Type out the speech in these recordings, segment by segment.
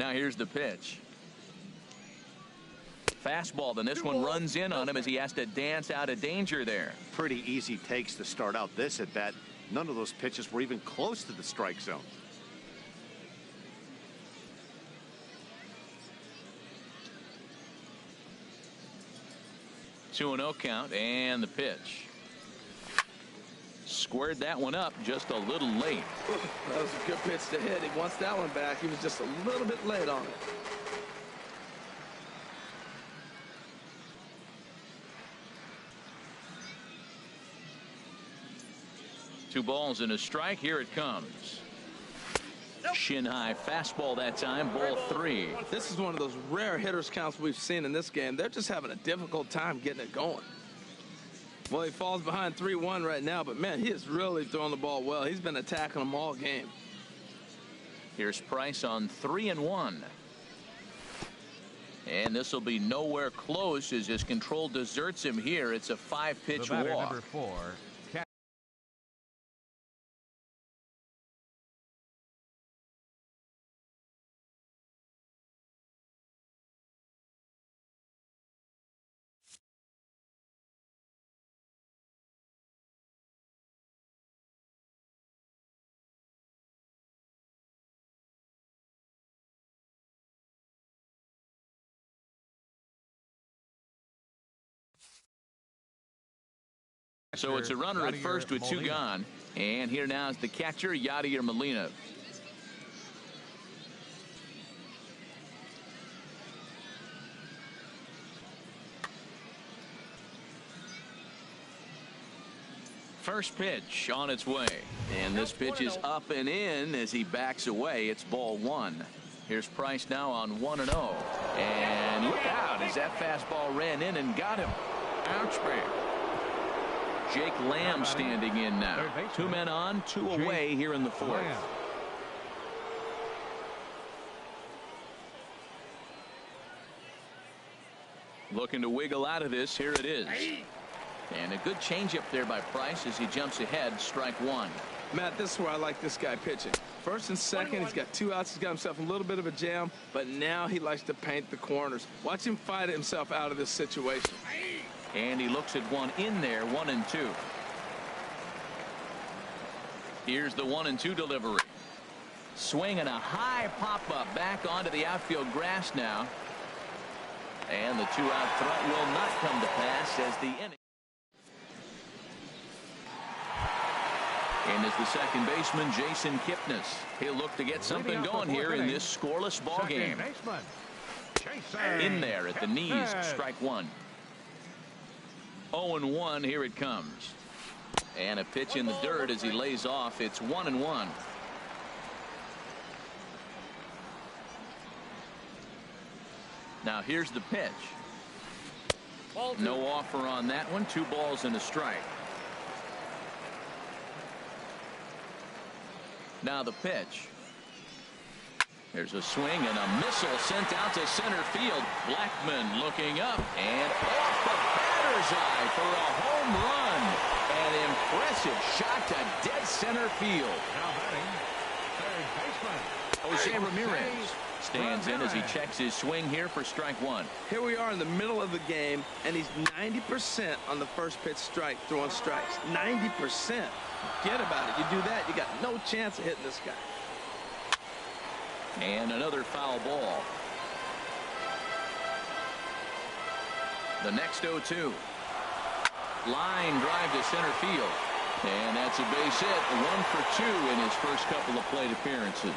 Now here's the pitch. Fastball, then this one runs in on him as he has to dance out of danger there. Pretty easy takes to start out this at bat. None of those pitches were even close to the strike zone. 2-0 count, and the pitch. Squared that one up just a little late. That was a good pitch to hit. He wants that one back. He was just a little bit late on it. Two balls and a strike. Here it comes. Shin high fastball that time, ball 3. This is one of those rare hitters counts we've seen in this game. They're just having a difficult time getting it going. Well, he falls behind 3-1 right now, but man, he is really throwing the ball well. He's been attacking them all game. Here's Price on 3-1. And this will be nowhere close as his control deserts him here. It's a 5-pitch walk. Number 4. So it's a runner at first with 2 gone. And here now is the catcher, Yadier Molina. First pitch on its way. And this pitch is up and in as he backs away. It's ball 1. Here's Price now on 1-0. And look out as that fastball ran in and got him. Ouch, man. Jake Lamb standing in now. 2 men on, 2 away here in the 4th. Looking to wiggle out of this. Here it is. And a good changeup there by Price as he jumps ahead. Strike 1. Matt, this is where I like this guy pitching. First and second, he's got 2 outs. He's got himself a little bit of a jam, but now he likes to paint the corners. Watch him fight himself out of this situation. And he looks at one in there, 1-2. Here's the 1-2 delivery. Swing and a high pop-up back onto the outfield grass now. And the 2-out threat will not come to pass as the inning. And as the second baseman, Jason Kipnis. He'll look to get something going here in this scoreless ball game. In there at the knees, strike 1. 0-1, here it comes. And a pitch in the dirt as he lays off. It's 1-1. Now here's the pitch. No offer on that one. 2 balls and a strike. Now the pitch. There's a swing and a missile sent out to center field. Blackman looking up and off the batter's eye for a home run. An impressive shot to dead center field. Now batting, third baseman Jose Ramirez stands in as he checks his swing here for strike 1. Here we are in the middle of the game, and he's 90% on the first pitch strike, throwing strikes. 90%. Forget about it. You do that, you got no chance of hitting this guy. And another foul ball. The next 0-2. Line drive to center field. And that's a base hit. 1 for 2 in his first couple of plate appearances.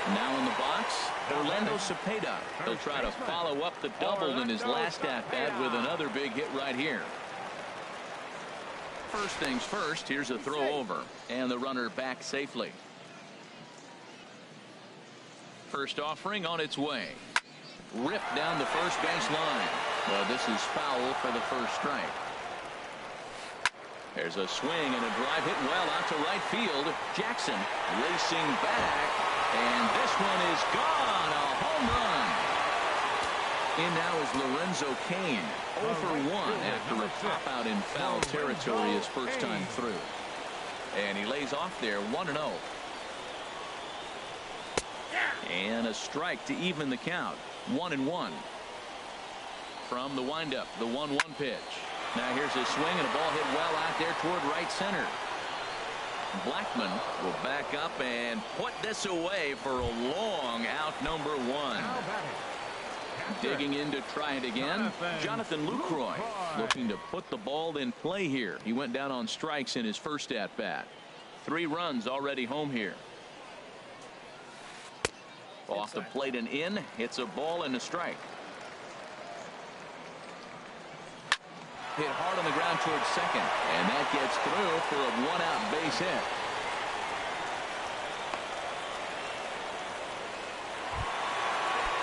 Now in the box, Orlando Cepeda. He'll try to follow up the double in his last at-bat with another big hit right here. First things first, here's a throw over, and the runner back safely. First offering on its way. Ripped down the first base line. Well, this is foul for the first strike. There's a swing and a drive hit well out to right field. Jackson racing back, and this one is gone. A home run. In now is Lorenzo Cain, 0 for 1 after a pop out in foul territory his first time through. And he lays off there, 1-0. And a strike to even the count. 1-1. From the windup, the 1-1 pitch. Now here's a swing and a ball hit well out there toward right center. Blackman will back up and put this away for a long out, number 1. Digging in to try it again. Jonathan Lucroy looking to put the ball in play here. He went down on strikes in his first at bat. 3 runs already home here. Off the plate and in. It's a ball and a strike. Hit hard on the ground towards second, and that gets through for a 1-out base hit.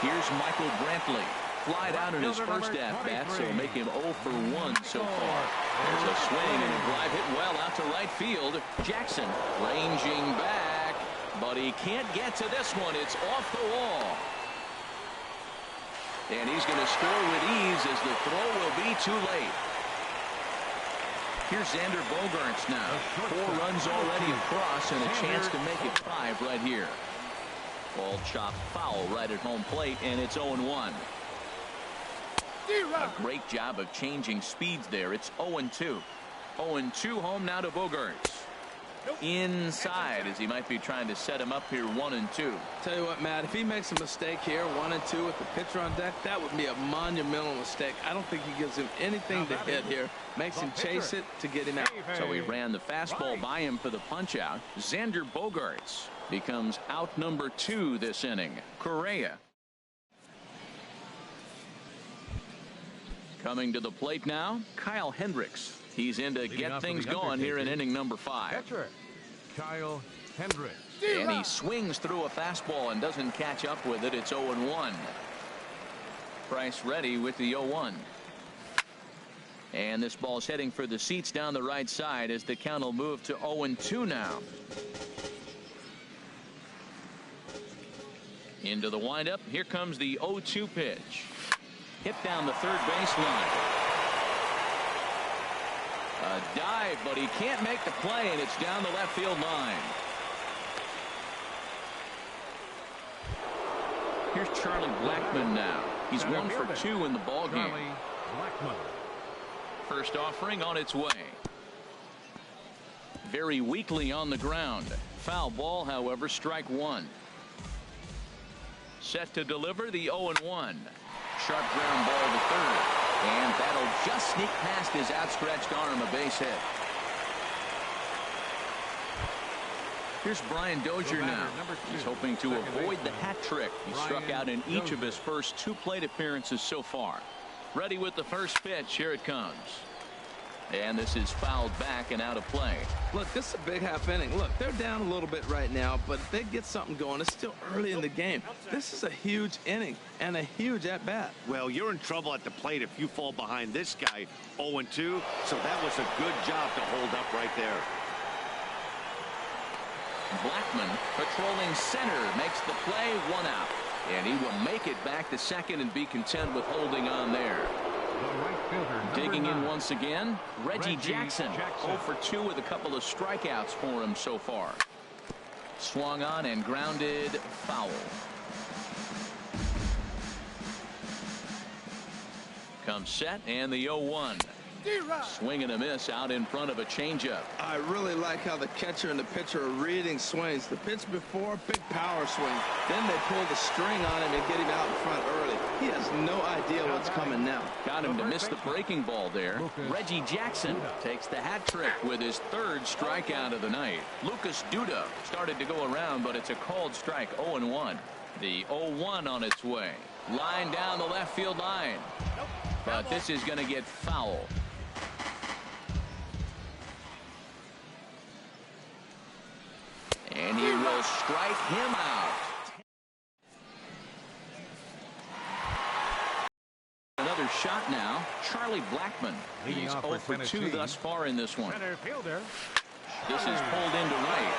Here's Michael Brantley. Flied out in his first at-bat, so make him 0 for 1 so far. There's a swing and a drive hit well out to right field. Jackson ranging back, but he can't get to this one. It's off the wall. And he's going to score with ease as the throw will be too late. Here's Xander Bogaerts now. 4 runs already across and a chance to make it 5 right here. Ball chopped foul right at home plate, and it's 0-1. A great job of changing speeds there. It's 0-2. 0-2 home now to Bogaerts. Inside as he might be trying to set him up here 1-2. Tell you what, Matt, if he makes a mistake here 1-2 with the pitcher on deck, that would be a monumental mistake. I don't think he gives him anything to hit here. Makes him chase it to get him out. So he ran the fastball by him for the punch out. Xander Bogaerts becomes out number 2 this inning. Correa coming to the plate now. Kyle Hendricks. He's in to get things going here in inning number 5. Catcher, Kyle Hendricks. And he swings through a fastball and doesn't catch up with it. It's 0-1. Price ready with the 0-1. And this ball's heading for the seats down the right side as the count will move to 0-2 now. Into the windup. Here comes the 0-2 pitch. Hit down the third baseline. A dive, but he can't make the play, and it's down the left field line. Here's Charlie Blackman now. He's 1 for 2 in the ball game. First offering on its way. Very weakly on the ground. Foul ball, however, strike 1. Set to deliver the 0-1. Sharp ground ball to third. And that'll just sneak past his outstretched arm, a base hit. Here's Brian Dozier now. He's hoping to avoid the hat trick. He struck out in each of his first 2 plate appearances so far. Ready with the first pitch. Here it comes. And this is fouled back and out of play. Look, this is a big half inning. Look, they're down a little bit right now, but if they get something going, it's still early in the game. This is a huge inning and a huge at-bat. Well, you're in trouble at the plate if you fall behind this guy 0-2, so that was a good job to hold up right there. Blackman patrolling center makes the play, 1 out. And he will make it back to second and be content with holding on there. Digging in once again, Reggie Jackson. 0 for 2 with a couple of strikeouts for him so far. Swung on and grounded foul. Comes set and the 0-1. Swing and a miss out in front of a changeup. I really like how the catcher and the pitcher are reading swings. The pitch before, big power swing. Then they pull the string on him and get him out in front early. He has no idea what's coming now. Got him to miss the breaking ball there. Reggie Jackson takes the hat trick with his 3rd strikeout of the night. Lucas Duda started to go around, but it's a called strike. 0-1. The 0-1 on its way. Line down the left field line. But this is going to get foul. And he will strike him out. Another shot now. Charlie Blackman. He's 0 for 2 thus far in this one. This is pulled into right.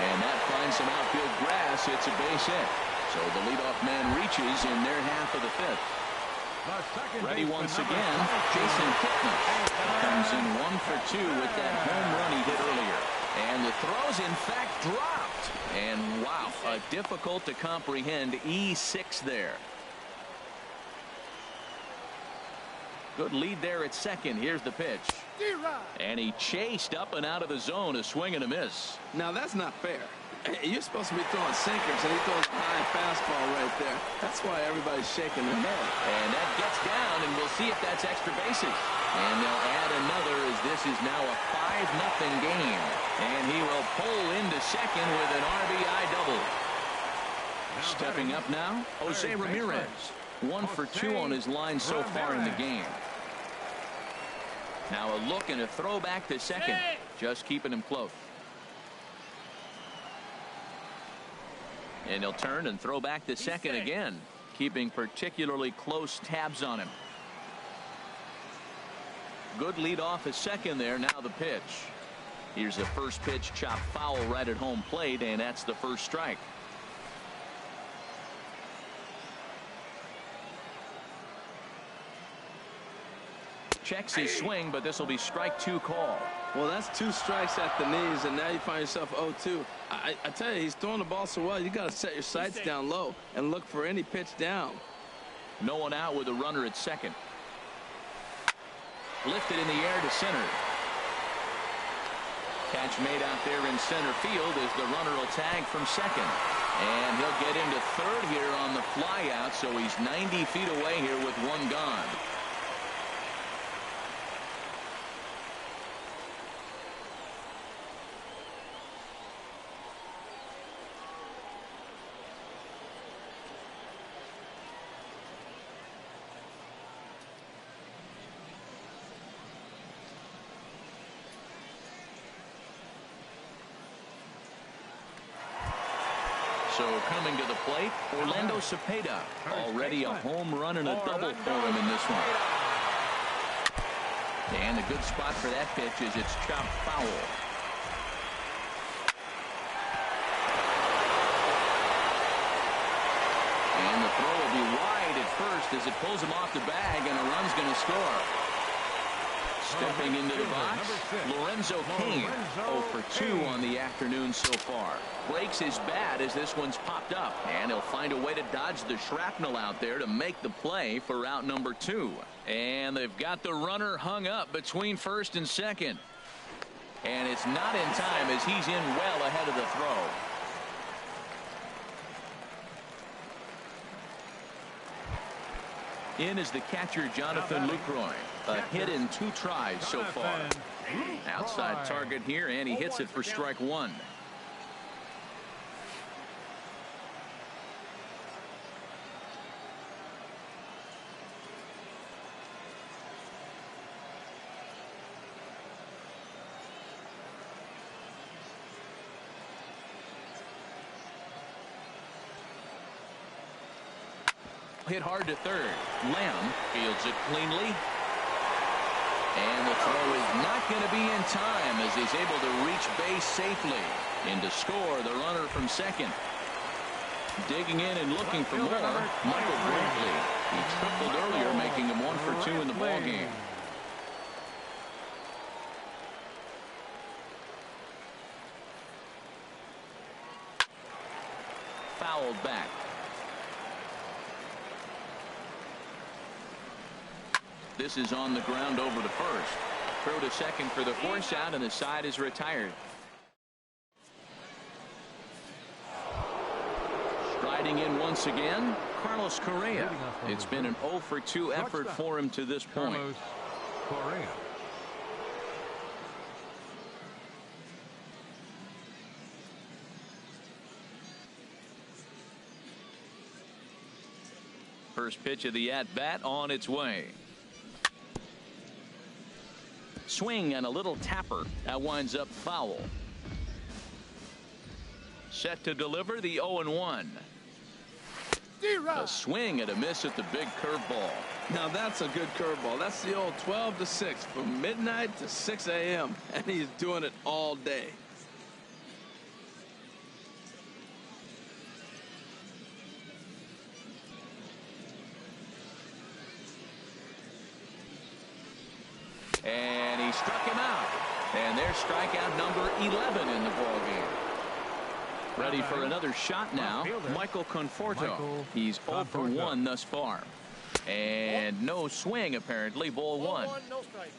And that finds some outfield grass. It's a base hit. So the leadoff man reaches in their half of the 5th. Ready once again, Jason Kipnis comes in 1 for 2 with that home run he hit earlier. And the throw's in fact dropped. And wow, a difficult to comprehend E6 there. Good lead there at second. Here's the pitch. And he chased up and out of the zone, a swing and a miss. Now that's not fair. You're supposed to be throwing sinkers, and he throws a high fastball right there. That's why everybody's shaking their head. And that gets down, and we'll see if that's extra bases. And they'll add another as this is now a 5-0 game. And he will pull into second with an RBI double. Stepping up now, Jose Ramirez. 1 for 2 on his line so far in the game. Now a look and a throw back to second. Just keeping him close. And he'll turn and throw back to second again, keeping particularly close tabs on him. Good lead off at second there. Now the pitch. Here's the first pitch, chopped foul right at home plate, and that's the first strike. Checks his swing, but this will be strike 2 call. Well, that's 2 strikes at the knees, and now you find yourself 0-2. I tell you, he's throwing the ball so well, you got to set your sights down low and look for any pitch down. No one out with a runner at second. Lifted in the air to center. Catch made out there in center field as the runner will tag from second. And he'll get into third here on the fly out, so he's 90 feet away here with 1 gone. So coming to the plate, Orlando Cepeda. Already a home run and a double for him in this one. And a good spot for that pitch is it's chopped foul. And the throw will be wide at first as it pulls him off the bag, and a run's going to score. Stepping into the box, Lorenzo Cain, 0 for 2 on the afternoon so far. Breaks his bat as this one's popped up, and he'll find a way to dodge the shrapnel out there to make the play for out number 2. And they've got the runner hung up between first and second. And it's not in time as he's in well ahead of the throw. In is the catcher, Jonathan Lucroy. A hit in 2 tries so far. Outside target here, and he hits it for strike 1. Hit hard to third. Lamb fields it cleanly. And the throw is not going to be in time as he's able to reach base safely. And to score the runner from second. Digging in and looking for more, Michael Brantley. He tripled earlier, making him 1 for 2 in the ballgame. Fouled back. This is on the ground over to first. Throw to second for the force out, and the side is retired. Striding in once again, Carlos Correa. It's been an 0 for 2 effort for him to this point. Carlos Correa. First pitch of the at-bat on its way. Swing and a little tapper. That winds up foul. Set to deliver the 0-1. A swing and a miss at the big curveball. Now that's a good curveball. That's the old 12 to 6 from midnight to 6 a.m. and he's doing it all day. And he struck him out. And there's strikeout number 11 in the ballgame. Ready for another shot now. Michael Conforto. He's 0 for 1 thus far. And no swing, apparently. Ball one. No strike.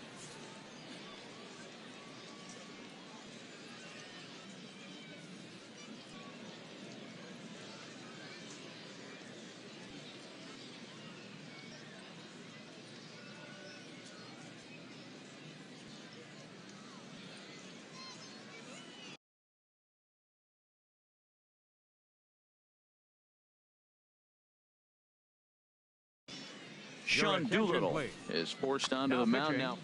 Sean Doolittle is forced onto the mound now.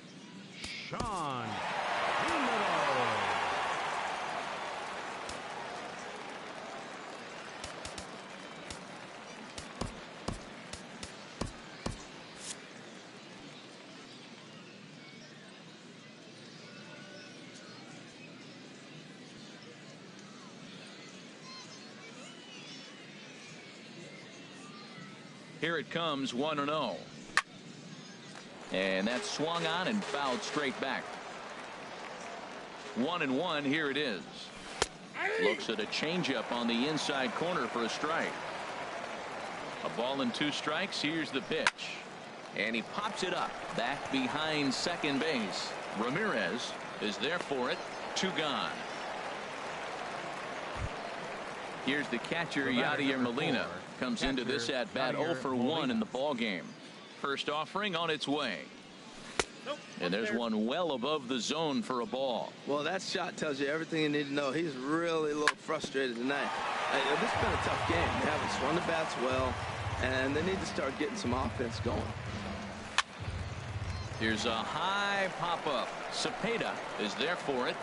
Sean Doolittle. Here it comes, 1-0. And that's swung on and fouled straight back. 1-1. Here it is. Looks at a changeup on the inside corner for a strike. A ball and 2 strikes. Here's the pitch. And he pops it up back behind second base. Ramirez is there for it. 2 gone. Here's the catcher, Yadier Molina. Comes into this at bat 0 for 1 in the ball game. First offering on its way. And there's one well above the zone for a ball. Well, that shot tells you everything you need to know. He's really a little frustrated tonight. This has been a tough game. They haven't swung the bats well, and they need to start getting some offense going. Here's a high pop-up. Cepeda is there for it.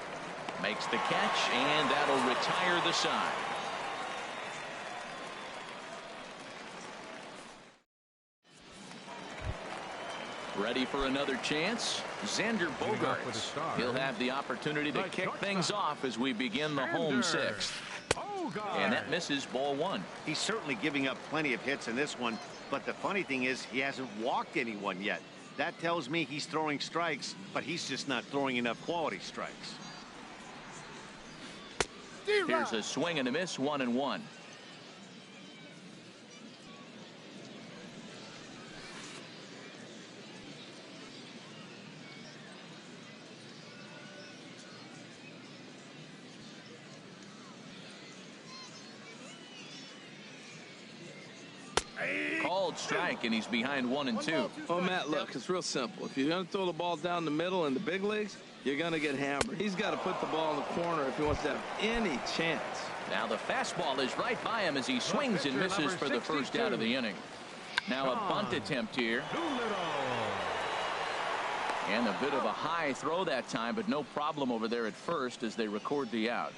Makes the catch, and that'll retire the side. Ready for another chance. Xander Bogaerts. He'll have the opportunity to kick things off as we begin the home 6th. And that misses, ball 1. He's certainly giving up plenty of hits in this one, but the funny thing is he hasn't walked anyone yet. That tells me he's throwing strikes, but he's just not throwing enough quality strikes. Here's a swing and a miss, 1-1. Called strike, and he's behind 1-2. Well, Matt, look, it's real simple. If you're going to throw the ball down the middle in the big leagues, you're going to get hammered. He's got to put the ball in the corner if he wants to have any chance. Now the fastball is right by him as he swings and misses for the first out of the inning. Now a bunt attempt here. And a bit of a high throw that time, but no problem over there at first as they record the out.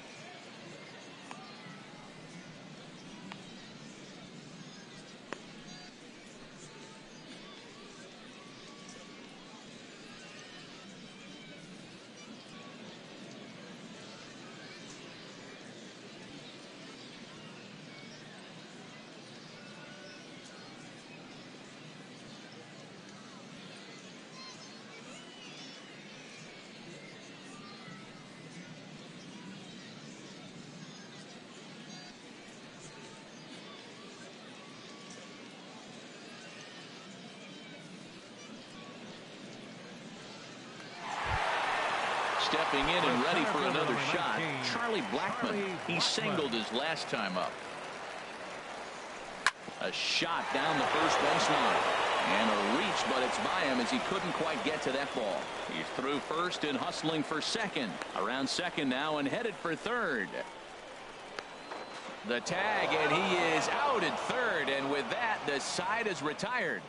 Stepping in and ready for another shot, Charlie Blackmon. He singled his last time up. A shot down the first baseline. And a reach, but it's by him as he couldn't quite get to that ball. He's through first and hustling for second. Around second now and headed for third. The tag, and he is out at third. And with that, the side is retired.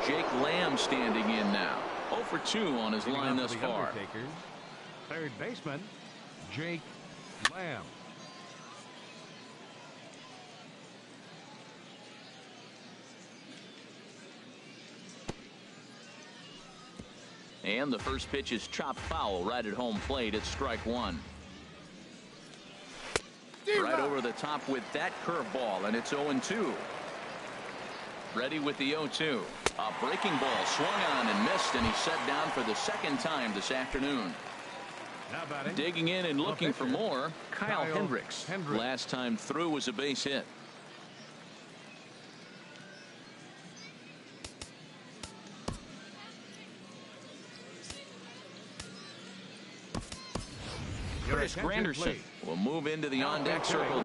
Jake Lamb standing in now. 0 for 2 on his line thus far. Third baseman, Jake Lamb. And the first pitch is chopped foul right at home plate. It's strike one. Right over the top with that curveball, and it's 0-2. Ready with the 0-2. A breaking ball swung on and missed, and he's set down for the second time this afternoon. Digging in and looking for more, Kyle Hendricks. Last time through was a base hit. Chris Granderson will move into the on-deck circle.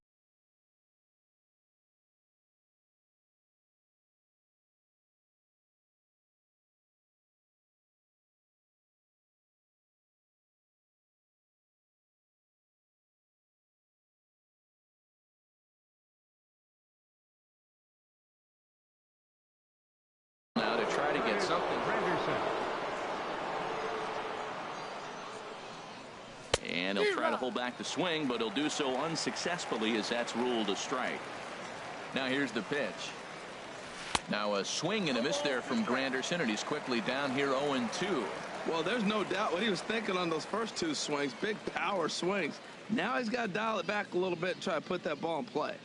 Now to try to get something. And he'll try to hold back the swing, but he'll do so unsuccessfully as that's ruled a strike. Now here's the pitch. Now a swing and a miss there from Granderson, and he's quickly down here 0-2. Well, there's no doubt what he was thinking on those first two swings. Big power swings. Now he's got to dial it back a little bit and try to put that ball in play.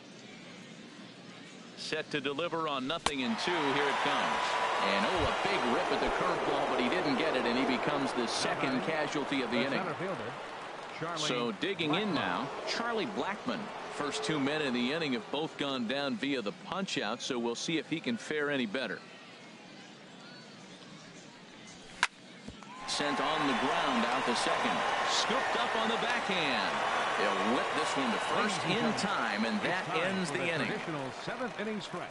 Set to deliver on 0-2. Here it comes. And a big rip at the curveball, but he didn't get it, and he becomes the second casualty of the inning. So digging in now, Charlie Blackmon. First 2 men in the inning have both gone down via the punch out, so we'll see if he can fare any better. Sent on the ground out to second. Scooped up on the backhand. He'll whip this one to first in time, and that ends the inning. Traditional 7th inning stretch.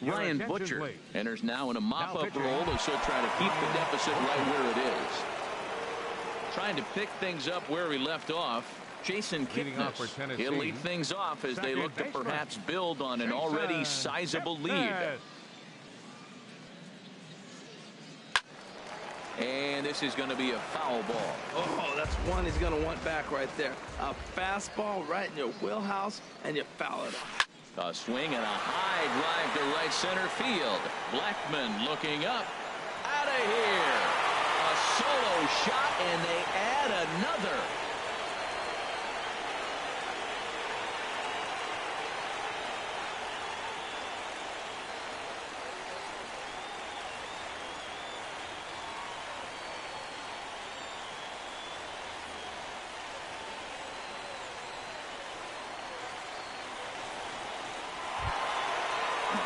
Ryan Butcher enters now in a mop-up role as he'll try to keep the deficit right where it is. Trying to pick things up where he left off, Jason Kipnis. He'll lead things off as they look to perhaps build on an already sizable lead. And this is going to be a foul ball. Oh, that's one he's going to want back right there. A fastball right in your wheelhouse, and you foul it off. A swing and a high drive to right center field. Blackmon looking up. Out of here. A solo shot, and they add another.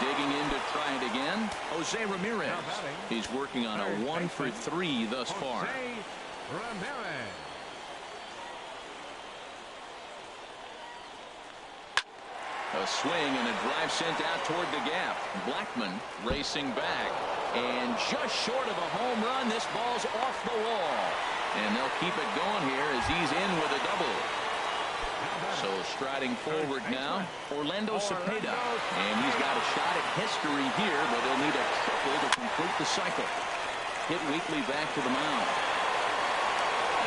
Digging in to try it again, Jose Ramirez. He's working on a 1-for-3 thus far. A swing and a drive sent out toward the gap. Blackmon racing back, and just short of a home run. This ball's off the wall, and they'll keep it going here as he's in with a double. So striding forward now, Orlando Cepeda, and he's got a shot at history here, but he'll need a triple to complete the cycle. Hit weakly back to the mound.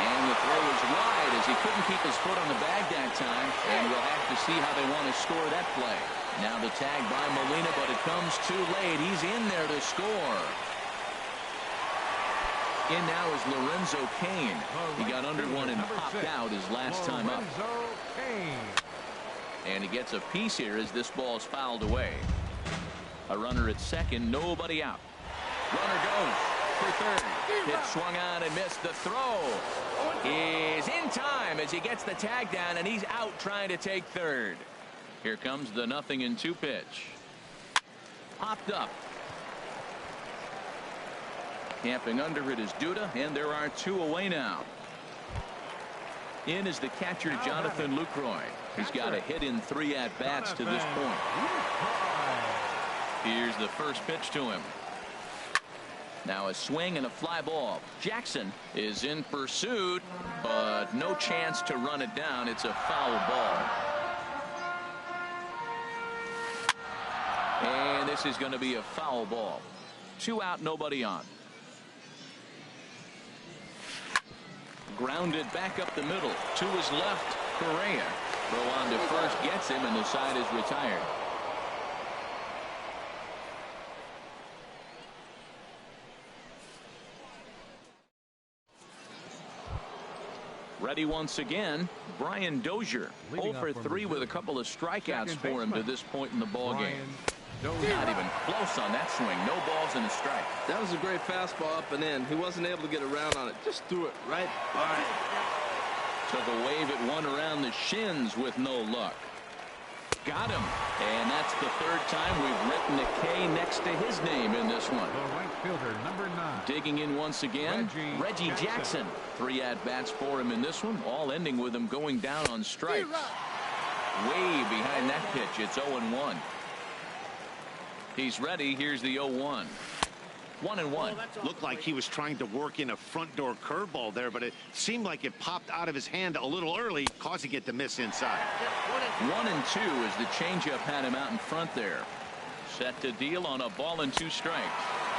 And the throw is wide as he couldn't keep his foot on the bag that time, and we'll have to see how they want to score that play. Now the tag by Molina, but it comes too late. He's in there to score. In now is Lorenzo Cain. He got under one and popped out his last time up. And he gets a piece here as this ball is fouled away. A runner at second, nobody out. Runner goes for third. Hit swung on and missed. The throw is in time as he gets the tag down, and he's out trying to take third. Here comes the 0-2 pitch. Popped up. Camping under it is Duda, and there are two away now. In is the catcher, Jonathan Lucroy. He's got a hit in 3 at-bats to this point. Here's the first pitch to him. Now a swing and a fly ball. Jackson is in pursuit, but no chance to run it down. It's a foul ball. And this is going to be a foul ball. 2 out, nobody on. Grounded back up the middle. To his left, Correa. Throw on to first gets him, and the side is retired. Ready once again, Brian Dozier. 0 for 3 with a couple of strikeouts for him to this point in the ball game. Not even close on that swing. No balls and a strike. That was a great fastball up and in. He wasn't able to get around on it. Just threw it right by. Took a wave at one around the shins with no luck. Got him. And that's the 3rd time we've written a K next to his name in this one. The right fielder, number 9. Digging in once again, Reggie Jackson. 3 at-bats for him in this one, all ending with him going down on strikes. Way behind that pitch. It's 0-1. He's ready. Here's the 0-1. 1-1. Looked like he was trying to work in a front door curveball there, but it seemed like it popped out of his hand a little early, causing it to miss inside. 1-2 as the changeup had him out in front there. Set to deal on a ball and 2 strikes.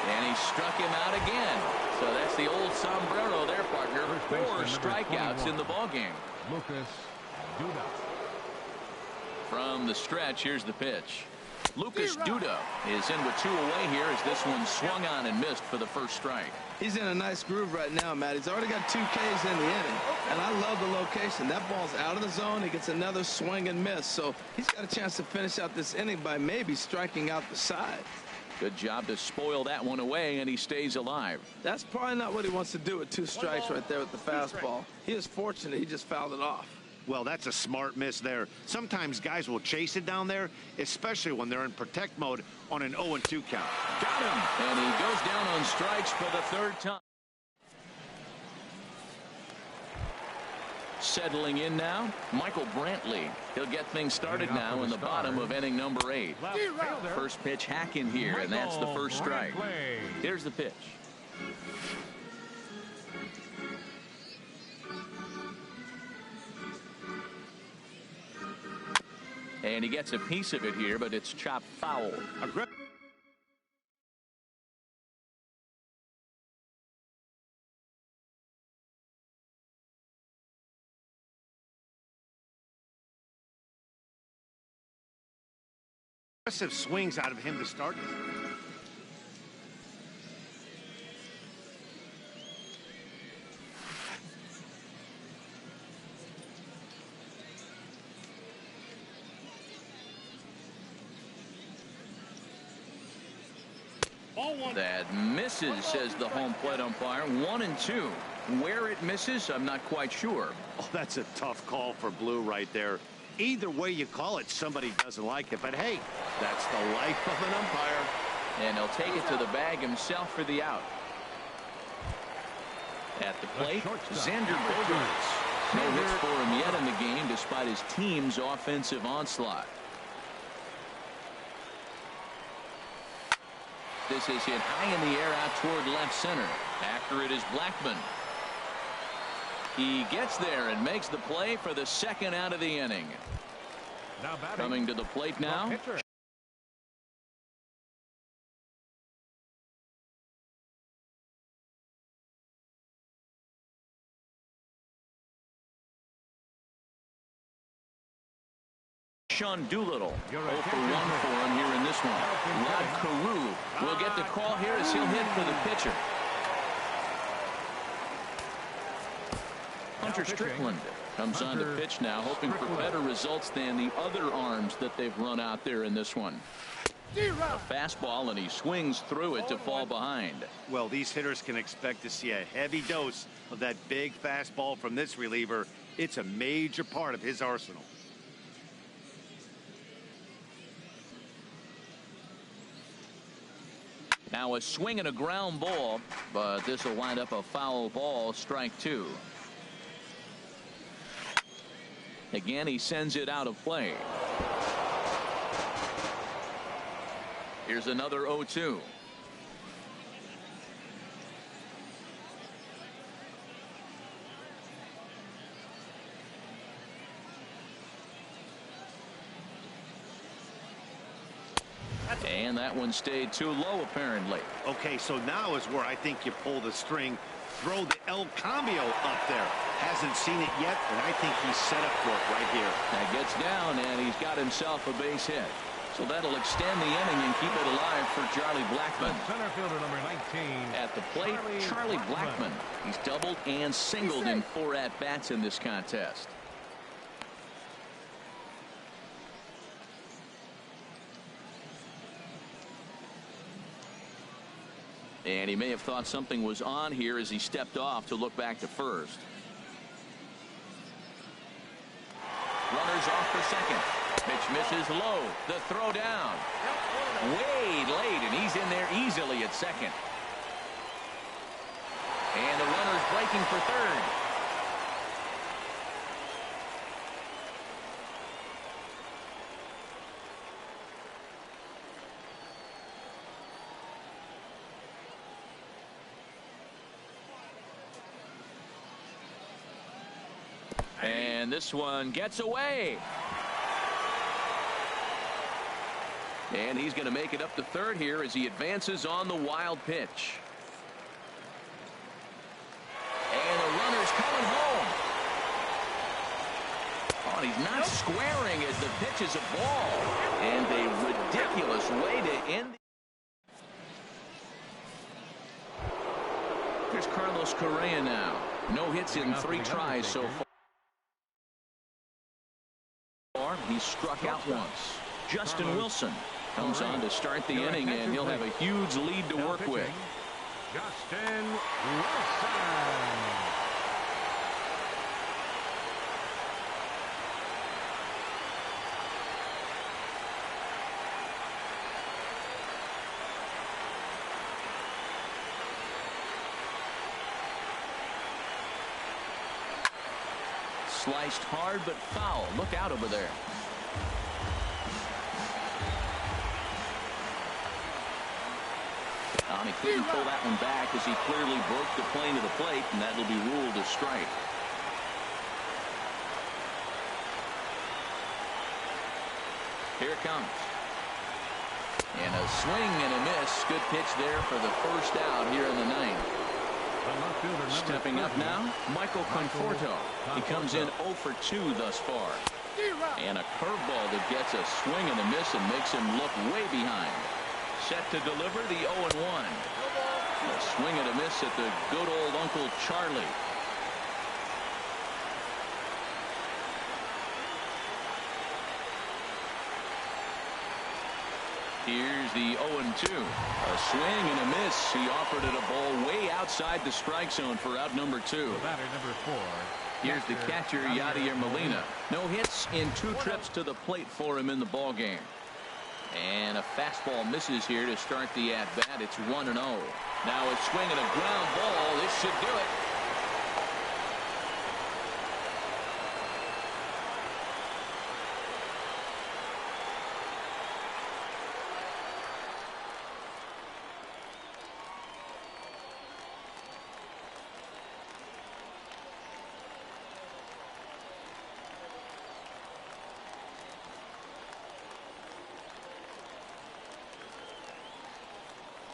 And he struck him out again. So that's the old sombrero there, partner. 4 strikeouts in the ball game. Lucas Duda. From the stretch, here's the pitch. Lucas Duda is in with 2 away here as this one swung on and missed for the first strike. He's in a nice groove right now, Matt. He's already got 2 Ks in the inning, and I love the location. That ball's out of the zone. He gets another swing and miss, so he's got a chance to finish out this inning by maybe striking out the side. Good job to spoil that one away, and he stays alive. That's probably not what he wants to do with 2 strikes right there with the fastball. He is fortunate he just fouled it off. Well, that's a smart miss there. Sometimes guys will chase it down there, especially when they're in protect mode on an 0-2 count. Got him, and he goes down on strikes for the 3rd time. Settling in now, Michael Brantley. He'll get things started now in the bottom of inning number 8. First pitch hack in here, and that's the first strike. Here's the pitch. And he gets a piece of it here, but it's chopped foul. Aggressive swings out of him to start. That misses, says the home plate umpire. 1-2. Where it misses, I'm not quite sure. Oh, that's a tough call for Blue right there. Either way you call it, somebody doesn't like it. But hey, that's the life of an umpire. And he'll take it to the bag himself for the out. At the plate, Xander Bogaerts. No hits for him yet in the game despite his team's offensive onslaught. This is hit high in the air out toward left center. After it is Blackmon. He gets there and makes the play for the 2nd out of the inning. Coming to the plate now. Sean Doolittle. 0 for 1 for him here in this one. Rod Carew will get the call here as he'll hit for the pitcher. Hunter Strickland comes on to pitch now, hoping for better results than the other arms that they've run out there in this one. A fastball, and he swings through it to fall behind. Well, these hitters can expect to see a heavy dose of that big fastball from this reliever. It's a major part of his arsenal. Now a swing and a ground ball, but this will wind up a foul ball, strike 2. Again, he sends it out of play. Here's another 0-2. And that one stayed too low, apparently. Okay, so now is where I think you pull the string. Throw the El Cambio up there. Hasn't seen it yet, and I think he's set up for it right here. That gets down, and he's got himself a base hit. So that'll extend the inning and keep it alive for Charlie Blackmon. Center fielder number 19. At the plate, Charlie Blackmon. He's doubled and singled in 4 at-bats in this contest. And he may have thought something was on here as he stepped off to look back to first. Runners off for second. Pitch misses low. The throw down. Way late, and he's in there easily at second. And the runner's breaking for third. And this one gets away. And he's going to make it up to third here as he advances on the wild pitch. And the runner's coming home. Oh, he's not squaring it. The pitch is a ball. And a ridiculous way to end. Here's Carlos Correa now. No hits in 3 tries so far. He's struck out once. Justin Wilson comes on to start the inning, and he'll have a huge lead to work with. Justin Wilson. Sliced hard but foul. Look out over there. He couldn't pull that one back as he clearly broke the plane of the plate, and that'll be ruled a strike. Here it comes. And a swing and a miss. Good pitch there for the first out here in the 9th. Stepping up now, Michael Conforto. He comes in 0 for 2 thus far. And a curveball that gets a swing and a miss and makes him look way behind. Set to deliver the 0-1. A swing and a miss at the good old Uncle Charlie. Here's the 0-2. A swing and a miss. He offered it a ball way outside the strike zone for out number 2. Batter number 4. Here's the catcher, Yadier Molina. No hits in 2 trips to the plate for him in the ball game. And a fastball misses here to start the at-bat. It's 1-0. Now a swing and a ground ball. This should do it.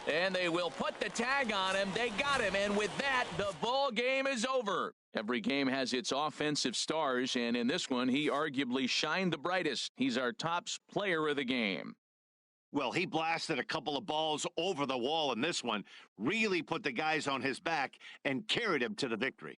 And they will put the tag on him. They got him. And with that, the ball game is over. Every game has its offensive stars, and in this one, he arguably shined the brightest. He's our top player of the game. Well, he blasted a couple of balls over the wall in this one, really put the guys on his back and carried him to the victory.